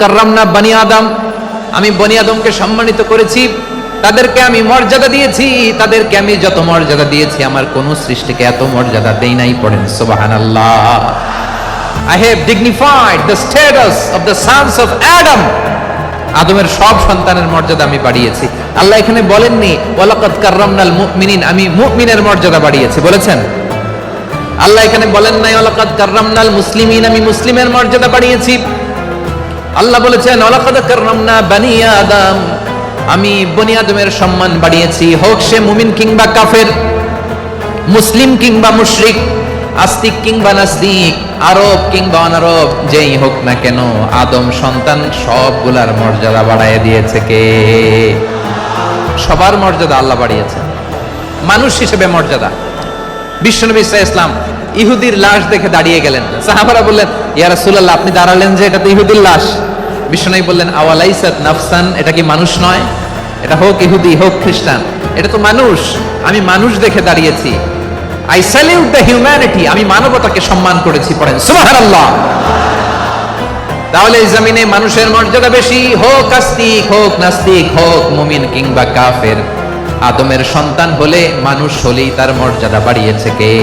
কাররামনা বনি আদম, আমি বনি আদমকে সম্মানিত করেছি, তাদেরকে আমি মর্যাদা দিয়েছি, তাদেরকে আমি যত মর্যাদা দিয়েছি আমার কোন সৃষ্টিকে এত মর্যাদা দেই নাই। পড়েন সুবহানাল্লাহ। I have dignified the status of the sons of Adam. আদমের সব সন্তানের মর্যাদা আমি বাড়িয়েছি। আল্লাহ এখানে বলেননি ওয়ালাকাদ কাররামনাল মুমিনিন, আমি মুমিনের মর্যাদা বাড়িয়েছি, বলেছেন? আল্লাহ এখানে বলেন নাই ওয়ালাকাদ কাররামনাল মুসলিমিন, আমি মুসলিমের মর্যাদা বাড়িয়েছি। আল্লাহ বলেছেন ওয়ালাকাদ কাররামনা বনি আদম, আমি বনি আদমের সম্মান বাড়িয়েছি, হোক সে মুমিন কিংবা কাফের, মুসলিম কিংবা মুশরিক, আস্তিক কিংবা নাস্তিক, আরব কিংবা অনারব, যেই হোক না কেন আদম সন্তান সবগুলার মর্যাদা বাড়ায় দিয়েছে কে? সবার মর্যাদা আল্লাহ বাড়িয়েছে, মানুষ হিসেবে মর্যাদা। বিশ্বনবী সাল্লাল্লাহু আলাইহি ওয়াসাল্লাম ইহুদির লাশ দেখে দাঁড়িয়ে গেলেন। সাহাবারা বললেন ইয়া রাসূলুল্লাহ, আপনি দাঁড়ালেন যে, এটা তো ইহুদির লাশ। বিশ্বনবী বললেন আওয়ালাইসাত নাফসান, এটা কি মানুষ নয়? এটা হোক ইহুদি হোক খ্রিস্টান, এটা তো মানুষ, আমি মানুষ দেখে দাঁড়িয়েছি। I salute the humanity, আমি মানবতাকে সম্মান করেছি। পড়েন সুবহানাল্লাহ। তাহলে এই জমিনে মানুষের মর্যাদা বেশি, হোক আস্তিক হোক নাস্তিক, হোক মুমিন কিংবা কাফের, আদমের সন্তান হলে মানুষ হলেই তার মর্যাদা বাড়িয়েছে কে?